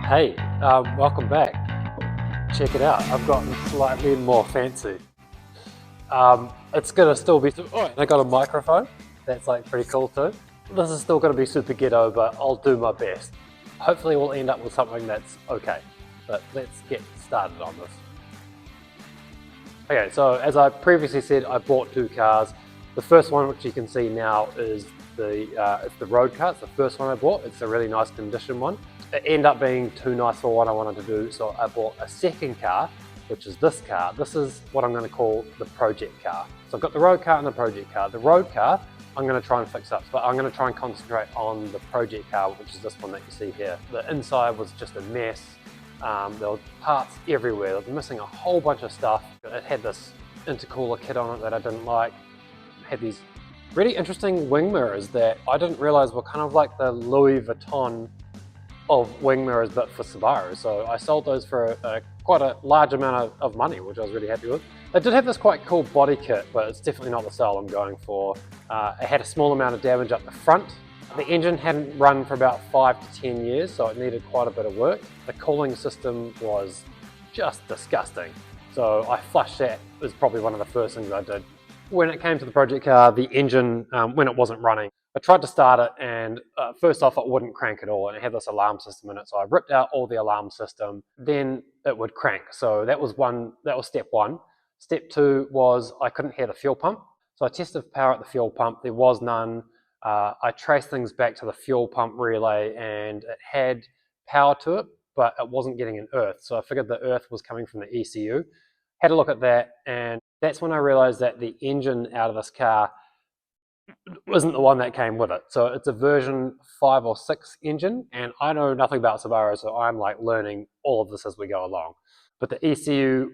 Hey, welcome back. Check it out, I've gotten slightly more fancy. It's gonna still be, oh, and I got a microphone, that's like pretty cool too. This is still gonna be super ghetto, but I'll do my best. Hopefully we'll end up with something that's okay, but let's get started on this. Okay, so as I previously said, I bought two cars. The first one, which you can see now, is it's the road car. It's the first one I bought. It's a really nice condition one. It ended up being too nice for what I wanted to do, so I bought a second car, which is this car. This is what I'm going to call the project car. So I've got the road car and the project car. The road car I'm going to try and fix up, but I'm going to try and concentrate on the project car, which is this one that you see here. The inside was just a mess. There were parts everywhere. It was missing a whole bunch of stuff. It had this intercooler kit on it that I didn't like. It had these really interesting wing mirrors that I didn't realize were kind of like the Louis Vuitton of wing mirrors, but for Subaru. So I sold those for quite a large amount of money, which I was really happy with. They did have this quite cool body kit, but it's definitely not the style I'm going for. It had a small amount of damage up the front. The engine hadn't run for about 5 to 10 years, so it needed quite a bit of work. The cooling system was just disgusting. So I flushed that. It was probably one of the first things I did. When it came to the project car, the engine, when it wasn't running, I tried to start it, and first off, it wouldn't crank at all, and it had this alarm system in it. So I ripped out all the alarm system, then it would crank. So that was step one. Step two was I couldn't hear the fuel pump. So I tested power at the fuel pump. There was none. I traced things back to the fuel pump relay, and it had power to it, but it wasn't getting an earth. So I figured the earth was coming from the ECU. Had a look at that, and that's when I realized that the engine out of this car wasn't the one that came with it. So it's a version 5 or 6 engine, and I know nothing about Subaru, so I'm like learning all of this as we go along. But the ECU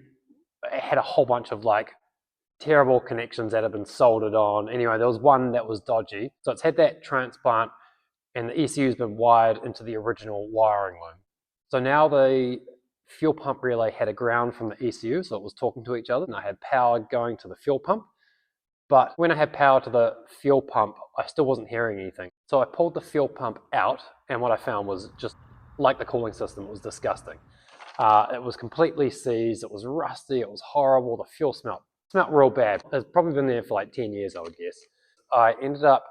had a whole bunch of like terrible connections that had been soldered on. Anyway, there was one that was dodgy. So it's had that transplant, and the ECU's been wired into the original wiring loom. So now the fuel pump relay had a ground from the ECU, so it was talking to each other, and I had power going to the fuel pump. But when I had power to the fuel pump, I still wasn't hearing anything. So I pulled the fuel pump out, and what I found was just like the cooling system, it was disgusting. It was completely seized, it was rusty, it was horrible, the fuel smelled real bad. It's probably been there for like 10 years, I would guess. I ended up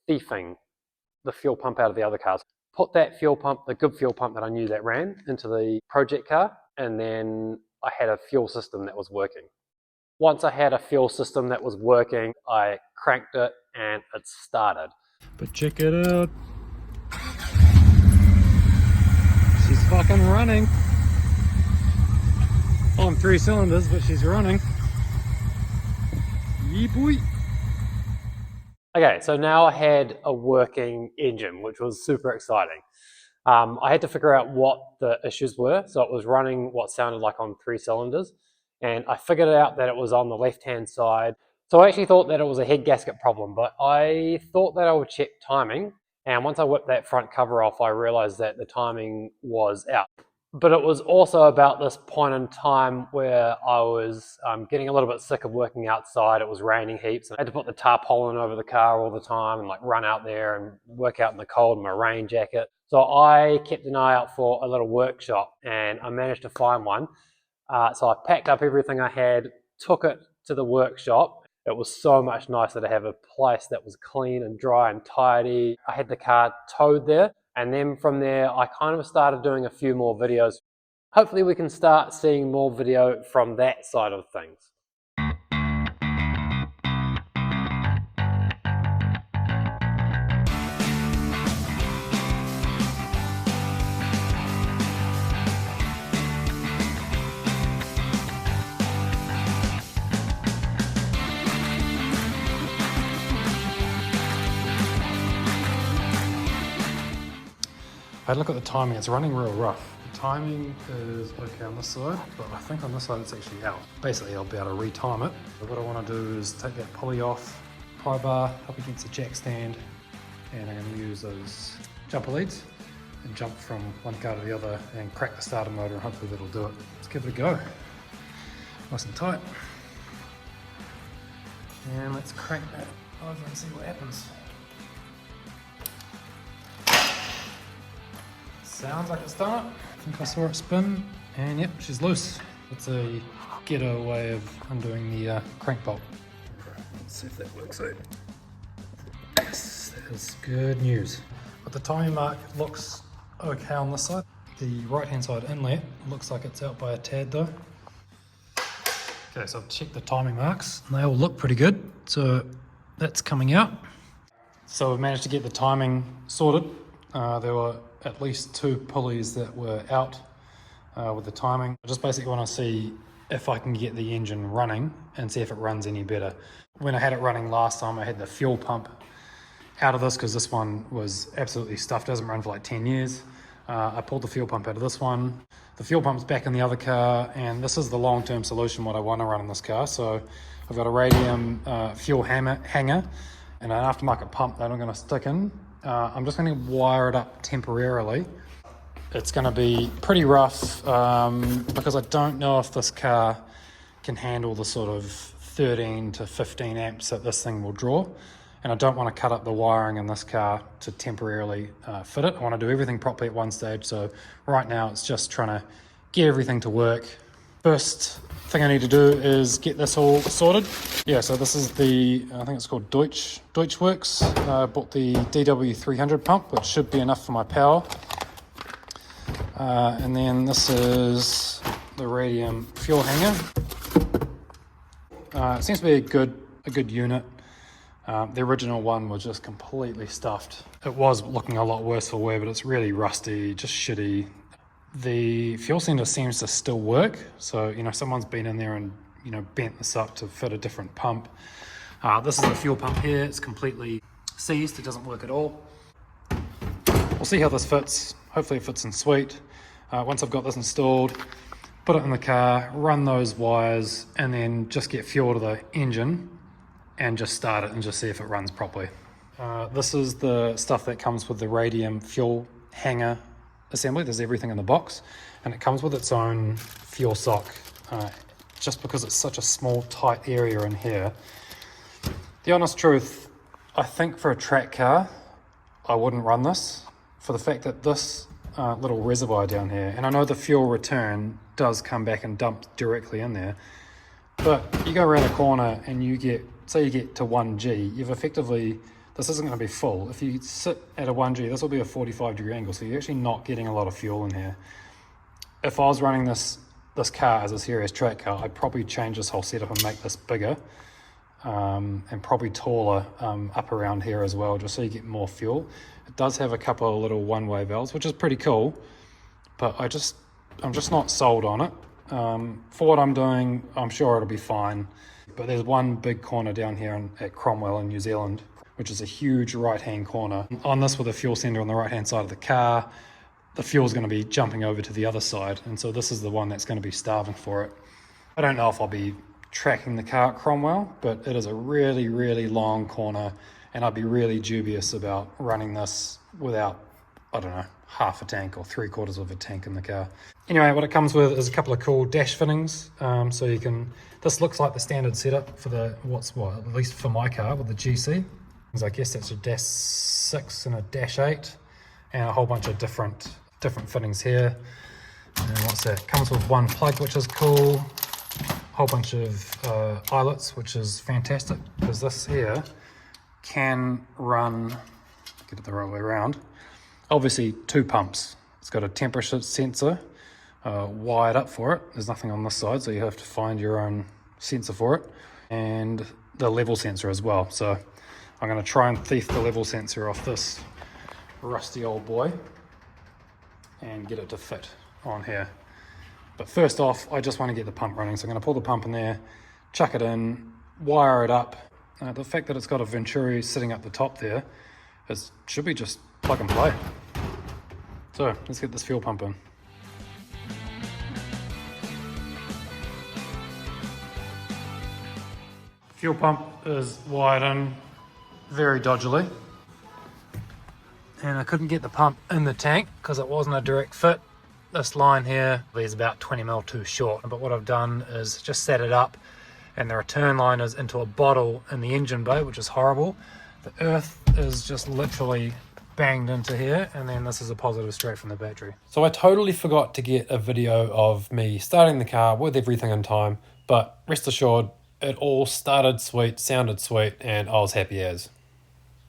thieving the fuel pump out of the other cars, put that fuel pump, the good fuel pump that I knew that ran, into the project car, and then I had a fuel system that was working. Once I had a fuel system that was working, I cranked it and it started. But check it out. She's fucking running. On 3 cylinders, but she's running. Yeah, boy. Okay, so now I had a working engine, which was super exciting. I had to figure out what the issues were. So it was running what sounded like on 3 cylinders. And I figured out that it was on the left-hand side. So I actually thought that it was a head gasket problem, but I thought that I would check timing. And once I whipped that front cover off, I realized that the timing was out. But it was also about this point in time where I was getting a little bit sick of working outside. It was raining heaps, and I had to put the tarpaulin over the car all the time and like run out there and work out in the cold in my rain jacket. So I kept an eye out for a little workshop, and I managed to find one. So I packed up everything I had, took it to the workshop. It was so much nicer to have a place that was clean and dry and tidy. I had the car towed there, and then from there I kind of started doing a few more videos. Hopefully we can start seeing more video from that side of things. I had a look at the timing, it's running real rough. The timing is okay on this side, but I think on this side it's actually out. Basically I'll be able to retime it. But what I want to do is take that pulley off, pry bar up against the jack stand, and I'm going to use those jumper leads and jump from one car to the other and crack the starter motor, and hopefully that'll do it. Let's give it a go. Nice and tight. And let's crank that over and see what happens. Sounds like it's done it. I think I saw it spin, and yep, she's loose. It's a ghetto way of undoing the crank bolt. Let's see if that works out. Yes, that is good news. But the timing mark looks okay on this side. The right hand side inlet looks like it's out by a tad though. Okay, so I've checked the timing marks and they all look pretty good. So that's coming out. So we've managed to get the timing sorted. There were at least 2 pulleys that were out with the timing. I just basically want to see if I can get the engine running and see if it runs any better. When I had it running last time, I had the fuel pump out of this because this one was absolutely stuffed. It hasn't run for like 10 years. I pulled the fuel pump out of this one. The fuel pump's back in the other car, and this is the long-term solution what I want to run in this car. So I've got a radium fuel hanger and an aftermarket pump that I'm going to stick in. I'm just going to wire it up temporarily. It's going to be pretty rough because I don't know if this car can handle the sort of 13 to 15 amps that this thing will draw. And I don't want to cut up the wiring in this car to temporarily fit it. I want to do everything properly at one stage. So right now it's just trying to get everything to work. First thing I need to do is get this all sorted. Yeah, so this is the, I think it's called Deutschwerks. I bought the DW 300 pump, which should be enough for my power. And then this is the radium fuel hanger. It seems to be a good unit. The original one was just completely stuffed. It was looking a lot worse for wear, but it's really rusty, just shitty. The fuel sender seems to still work. So, you know, someone's been in there and, you know, bent this up to fit a different pump. This is the fuel pump here. It's completely seized. It doesn't work at all. We'll see how this fits. Hopefully it fits in sweet. Once I've got this installed, put it in the car, run those wires, and then just get fuel to the engine and just start it and just see if it runs properly. This is the stuff that comes with the radium fuel hanger assembly. There's everything in the box, and it comes with its own fuel sock. Just because it's such a small, tight area in here. The honest truth, I think for a track car, I wouldn't run this for the fact that this little reservoir down here, and I know the fuel return does come back and dump directly in there, but you go around a corner and you get, say you get to 1G, you've effectively, this isn't going to be full. If you sit at a 1G, this will be a 45-degree angle, so you're actually not getting a lot of fuel in here. If I was running this car as a serious track car, I'd probably change this whole setup and make this bigger and probably taller up around here as well, just so you get more fuel. It does have a couple of little one-way valves, which is pretty cool, but I'm just not sold on it. For what I'm doing, I'm sure it'll be fine. But there's one big corner down here at Cromwell in New Zealand, which is a huge right-hand corner. On this with a fuel sender on the right-hand side of the car, the fuel's going to be jumping over to the other side, and so this is the one that's going to be starving for it. I don't know if I'll be tracking the car at Cromwell, but it is a really, really long corner, and I'd be really dubious about running this without, I don't know, half a tank or 3/4 of a tank in the car. Anyway, what it comes with is a couple of cool dash fittings. So you can, this looks like the standard setup for the, at least for my car with the GC. I guess that's a dash 6 and a dash 8 and a whole bunch of different fittings here. And what's that? Comes with one plug, which is cool. A whole bunch of eyelets, which is fantastic because this here can run, get it the right way around, obviously 2 pumps. It's got a temperature sensor wired up for it. There's nothing on this side, so you have to find your own sensor for it, and the level sensor as well. So I'm going to try and thief the level sensor off this rusty old boy and get it to fit on here. But first off, I just want to get the pump running. So I'm going to pull the pump in there, chuck it in, wire it up. The fact that it's got a Venturi sitting up the top there, it should be just plug and play. So let's get this fuel pump in. Fuel pump is wired in very dodgily, and I couldn't get the pump in the tank because it wasn't a direct fit. This line here is about 20mm too short, but what I've done is just set it up, and the return line is into a bottle in the engine bay, which is horrible. The earth is just literally banged into here, and then this is a positive straight from the battery. So I totally forgot to get a video of me starting the car with everything in time, but rest assured, it all started sweet, sounded sweet, and I was happy as.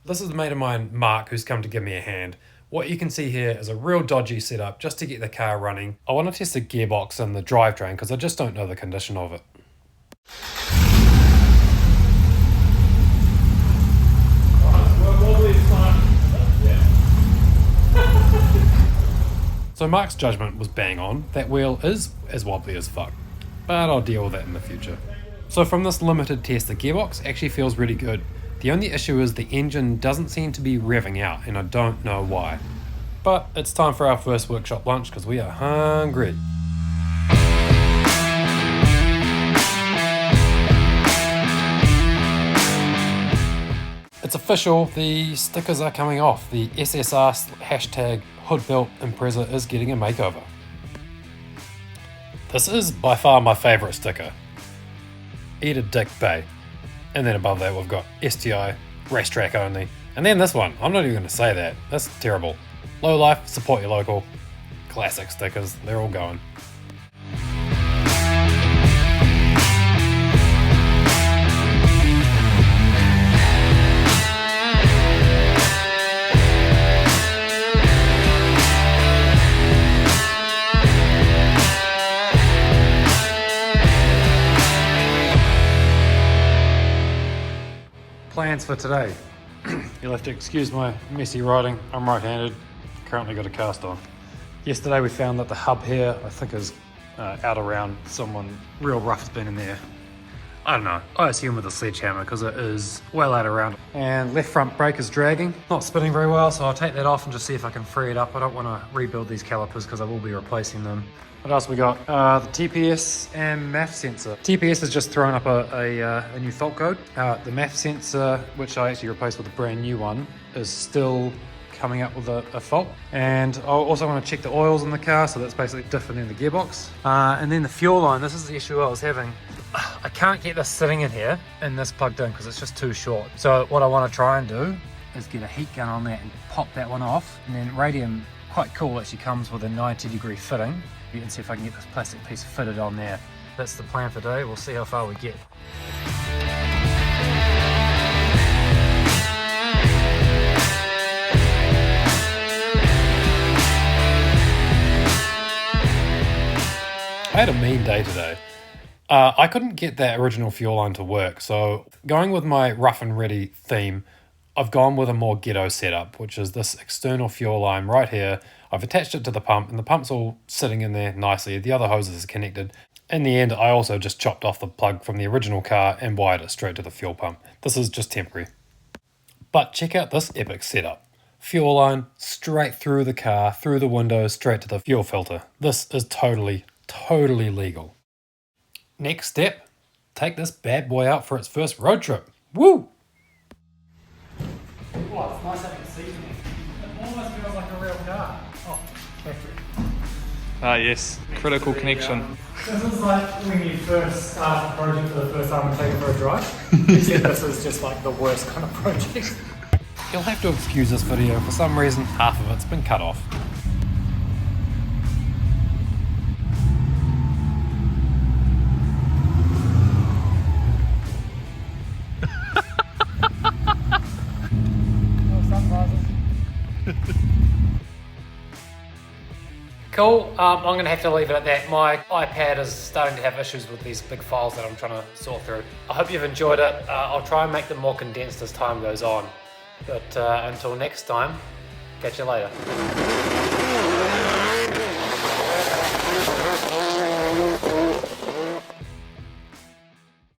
This is a mate of mine, Mark, who's come to give me a hand. What you can see here is a real dodgy setup just to get the car running. I want to test the gearbox and the drivetrain because I just don't know the condition of it. So Mark's judgment was bang on. That wheel is as wobbly as fuck, but I'll deal with that in the future. So from this limited test, the gearbox actually feels really good. The only issue is the engine doesn't seem to be revving out, and I don't know why. But it's time for our first workshop lunch because we are hungry. It's official, the stickers are coming off. The SSR hashtag hood belt Impreza is getting a makeover. This is by far my favourite sticker. Eat a dick, Bay. And then above that we've got STI, racetrack only. And then this one, I'm not even going to say that. That's terrible. Low life, support your local. Classic stickers, they're all going. Plans for today. You'll have to excuse my messy writing. I'm right-handed, currently got a cast on. Yesterday we found that the hub here, I think is out around, someone real rough has been in there. I don't know, I assume with a sledgehammer because it is well out around. And left front brake is dragging, not spinning very well, so I'll take that off and just see if I can free it up. I don't want to rebuild these calipers because I will be replacing them. What else we got? The TPS and MAF sensor. TPS has just thrown up a new fault code. The MAF sensor, which I actually replaced with a brand new one, is still coming up with a fault. And I also want to check the oils in the car, so that's basically different than the gearbox. And then the fuel line, this is the issue I was having. I can't get this sitting in here and this plugged in because it's just too short. So what I want to try and do is get a heat gun on that and pop that one off. And then Radium, quite cool, actually comes with a 90-degree fitting. You can see if I can get this plastic piece fitted on there. That's the plan for today. We'll see how far we get. I had a mean day today. I couldn't get that original fuel line to work, so going with my rough and ready theme, I've gone with a more ghetto setup, which is this external fuel line right here. I've attached it to the pump, and the pump's all sitting in there nicely. The other hoses are connected. In the end, I also just chopped off the plug from the original car and wired it straight to the fuel pump. This is just temporary. But check out this epic setup. Fuel line straight through the car, through the window, straight to the fuel filter. This is totally legal. Next step, take this bad boy out for its first road trip. Woo! Oh, it's nice having a seat in it. It almost feels like a real car. Oh, factory. Ah, yes, critical connection. This is like when you first start a project for the first time and take it for a drive. Except this is just like the worst kind of project. You'll have to excuse this video. For some reason, half of it's been cut off. Cool, I'm going to have to leave it at that. My iPad is starting to have issues with these big files that I'm trying to sort through. I hope you've enjoyed it. I'll try and make them more condensed as time goes on. But until next time, catch you later.